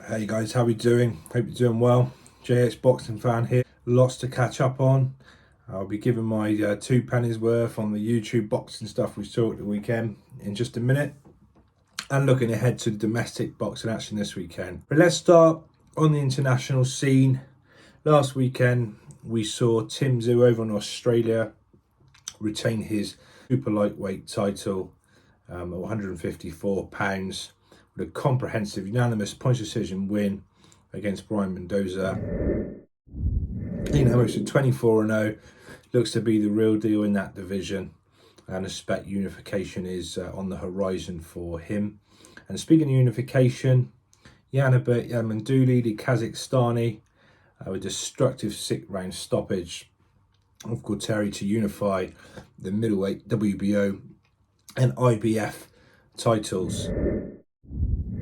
Hey guys, how we doing? Hope you're doing well. JH Boxing Fan here. Lots to catch up on. I'll be giving my 2 pennies worth on the YouTube boxing stuff we saw at the weekend in just a minute, and looking ahead to the domestic boxing action this weekend. But let's start on the international scene. Last weekend we saw Tim Tszyu over in Australia retain his super lightweight title at 154 pounds. A comprehensive unanimous points decision win against Brian Mendoza. You know, it's a 24-0, looks to be the real deal in that division, and I suspect unification is on the horizon for him. And speaking of unification, Yanibek Yamanduli, the Kazakhstani, a destructive 6-round stoppage of Caterall to unify the middleweight WBO and IBF titles.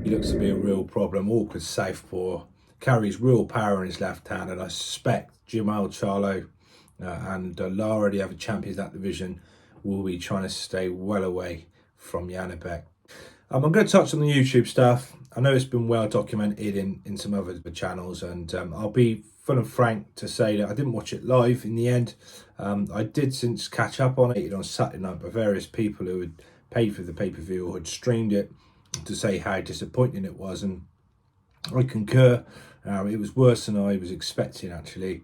He looks to be a real problem. Awkward southpaw, carries real power in his left hand, and I suspect Jamal Charlo and Lara, the other champions of that division, will be trying to stay well away from Yanibek. I'm going to touch on the YouTube stuff. I know it's been well documented in some other channels, and I'll be full and frank to say that I didn't watch it live in the end. I did since catch up on it on Saturday night by various people who had paid for the pay-per-view or had streamed it, to say how disappointing it was, and I concur. It was worse than I was expecting, actually.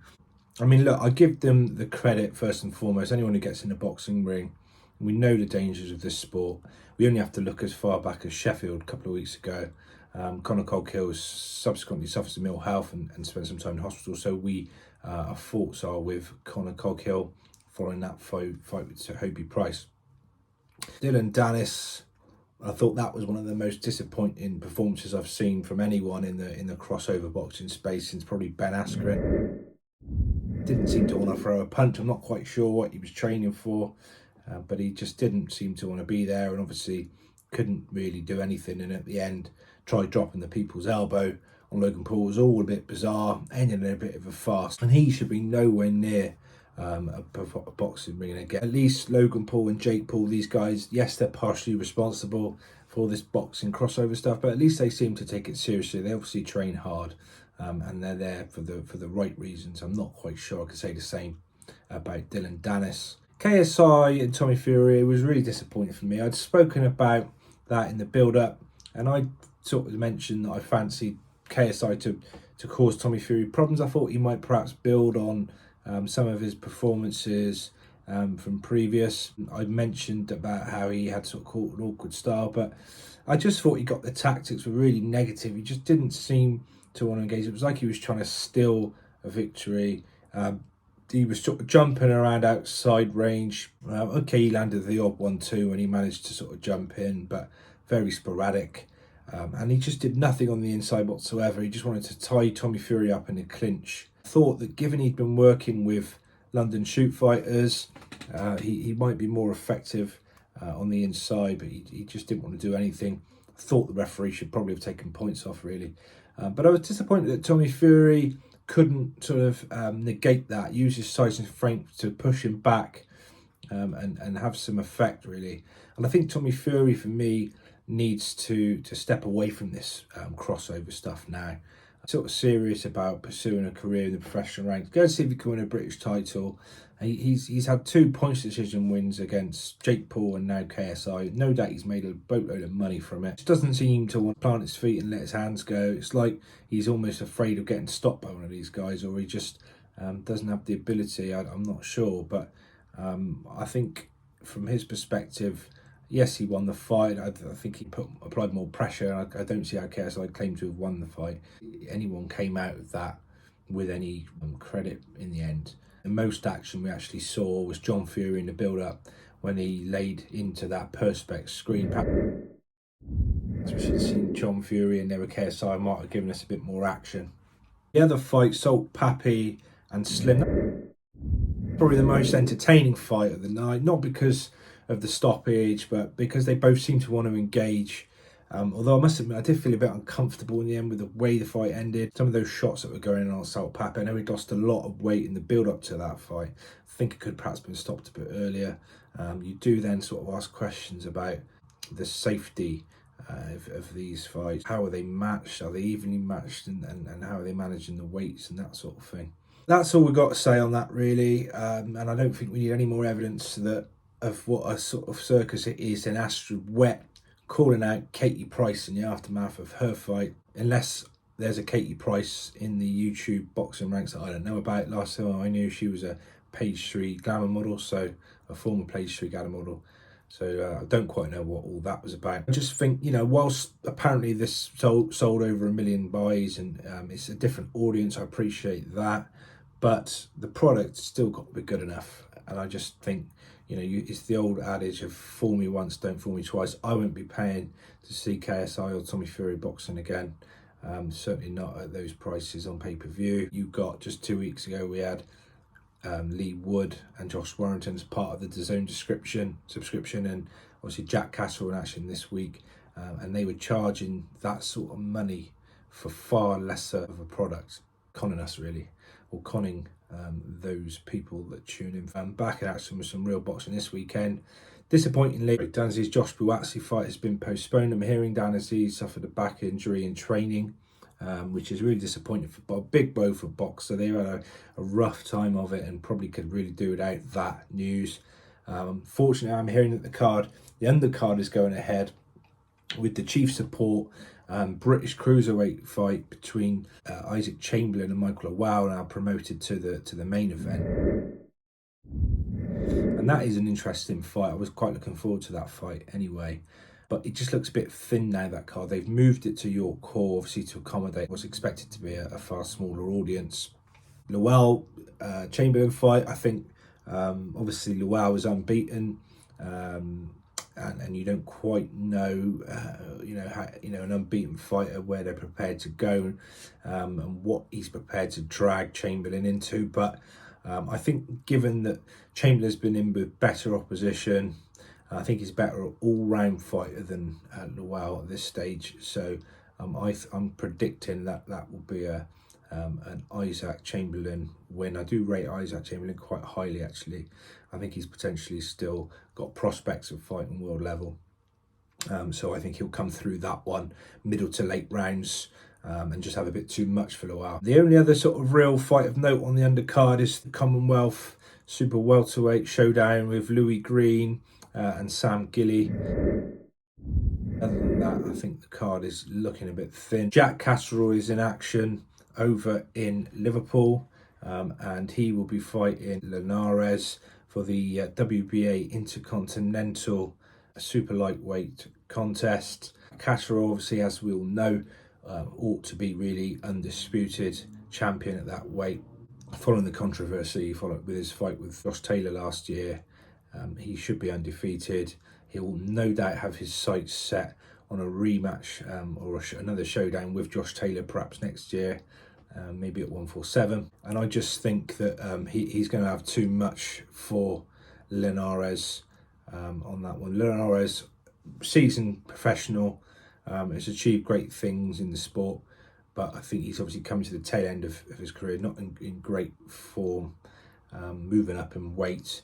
I mean, look, I give them the credit first and foremost. Anyone who gets in the boxing ring, we know the dangers of this sport. We only have to look as far back as Sheffield a couple of weeks ago. Conor Coghill subsequently suffers some ill health and spent some time in hospital, so our thoughts are with Conor Coghill following that fight with Hobie Price. Dylan Dennis, I thought that was one of the most disappointing performances I've seen from anyone in the crossover boxing space since probably Ben Askren. Didn't seem to want to throw a punch. I'm not quite sure what he was training for, but he just didn't seem to want to be there, and obviously couldn't really do anything. And at the end, tried dropping the people's elbow on Logan Paul. It was all a bit bizarre, ending in a bit of a farce, and he should be nowhere near a boxing ring again. At least Logan Paul and Jake Paul, these guys, yes, they're partially responsible for this boxing crossover stuff, but at least they seem to take it seriously. They obviously train hard, and they're there for the right reasons. I'm not quite sure I could say the same about Dylan Dennis. KSI and Tommy Fury was really disappointing for me. I'd spoken about that in the build-up, and I sort of mentioned that I fancied KSI to cause Tommy Fury problems. I thought he might perhaps build on some of his performances from previous. I mentioned about how he had sort of caught an awkward style, but I just thought he got the tactics were really negative. He just didn't seem to want to engage. It was like he was trying to steal a victory. He was sort of jumping around outside range. Okay, he landed the odd 1-2 when he managed to sort of jump in, but very sporadic. And he just did nothing on the inside whatsoever. He just wanted to tie Tommy Fury up in a clinch. Thought that given he'd been working with London shoot fighters, he might be more effective on the inside, but he just didn't want to do anything. Thought the referee should probably have taken points off, really. But I was disappointed that Tommy Fury couldn't sort of negate that, use his size and strength to push him back and have some effect, really. And I think Tommy Fury, for me, needs to step away from this crossover stuff now. Sort of serious about pursuing a career in the professional ranks. Go and see if he can win a British title. He's had 2 points decision wins against Jake Paul and now KSI. No doubt he's made a boatload of money from it. Just doesn't seem to want to plant his feet and let his hands go. It's like he's almost afraid of getting stopped by one of these guys, or he just doesn't have the ability. I'm not sure, but I think from his perspective, yes, he won the fight. I think he applied more pressure. I don't see how KSI claimed to have won the fight. Anyone came out of that with any credit in the end. The most action we actually saw was John Fury in the build-up when he laid into that perspex screen. We should have seen John Fury and never KSI might have given us a bit more action. The other fight, Salt Pappy and Slim, probably the most entertaining fight of the night, not because of the stoppage, but because they both seem to want to engage. Although I must admit, I did feel a bit uncomfortable in the end with the way the fight ended. Some of those shots that were going on Salt Pappy, I know he lost a lot of weight in the build-up to that fight. I think it could perhaps been stopped a bit earlier. You do then sort of ask questions about the safety of these fights. How are they matched? Are they evenly matched? And how are they managing the weights and that sort of thing? That's all we've got to say on that, really. And I don't think we need any more evidence of what a sort of circus it is than Astrid Wet calling out Katie Price in the aftermath of her fight, unless there's a Katie Price in the YouTube boxing ranks that I don't know about. Last time I knew, she was a Page 3 glamour model, so a former Page 3 glamour model. So I don't quite know what all that was about. I just think, whilst apparently this sold over 1 million buys and it's a different audience, I appreciate that. But the product's still got to be good enough. And I just think, it's the old adage of fool me once, don't fool me twice. I won't be paying to see KSI or Tommy Fury boxing again. Certainly not at those prices on pay-per-view. You got, just 2 weeks ago, we had Lee Wood and Josh Warrington as part of the DAZN subscription, and obviously Jack Caterall in action this week, and they were charging that sort of money for far lesser of a product, conning us really, or conning those people that tune in. Back in action with some real boxing this weekend. Disappointingly, Danzi's Josh Buatsi fight has been postponed. I'm hearing Danzi suffered a back injury in training, which is really disappointing for a big blow for boxer. They had a rough time of it and probably could really do without that news. Fortunately, I'm hearing that the undercard is going ahead with the chief support British cruiserweight fight between Isaac Chamberlain and Michael Lawal, now promoted to the main event. And that is an interesting fight. I was quite looking forward to that fight anyway. But it just looks a bit thin now, that card. They've moved it to York Hall, obviously, to accommodate what's expected to be a far smaller audience. Lawal Chamberlain fight, I think, obviously Lawal was unbeaten, and you don't quite know, how, an unbeaten fighter, where they're prepared to go, and what he's prepared to drag Chamberlain into. But I think, given that Chamberlain's been in with better opposition, I think he's better all-round fighter than Lawal at this stage. So I'm predicting that will be an Isaac Chamberlain win. I do rate Isaac Chamberlain quite highly, actually. I think he's potentially still got prospects of fighting world level. So I think he'll come through that one, middle to late rounds, and just have a bit too much for Lawal. The only other sort of real fight of note on the undercard is the Commonwealth Super Welterweight showdown with Louis Green and Sam Gilly. Other than that, I think the card is looking a bit thin. Jack Caterall is in action over in Liverpool, and he will be fighting Linares for the WBA Intercontinental Super Lightweight contest. Caterall, obviously, as we all know, ought to be really undisputed champion at that weight. Following the controversy with his fight with Josh Taylor last year, he should be undefeated. He will no doubt have his sights set on a rematch or another showdown with Josh Taylor perhaps next year, maybe at 147. And I just think that he's going to have too much for Linares on that one. Linares, seasoned professional, has achieved great things in the sport, but I think he's obviously coming to the tail end of his career, not in great form, moving up in weight.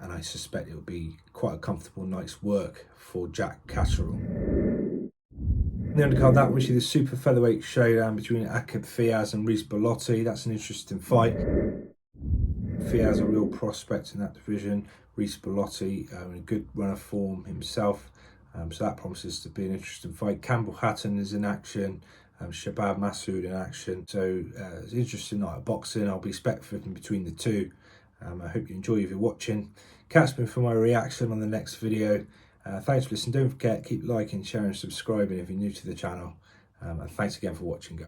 And I suspect it'll be quite a comfortable night's work for Jack Caterall. In the undercard, that was the super featherweight showdown between Akib Fiaz and Reece Bellotti. That's an interesting fight. Fiaz a real prospect in that division. Reece Bellotti in a good run of form himself. So that promises to be an interesting fight. Campbell Hatton is in action. Shabab Masood in action. So it's an interesting night of boxing. I'll be speculating between the two. I hope you enjoy if you're watching. Catch me for my reaction on the next video. Thanks for listening. Don't forget, keep liking, sharing, subscribing if you're new to the channel. And thanks again for watching, guys.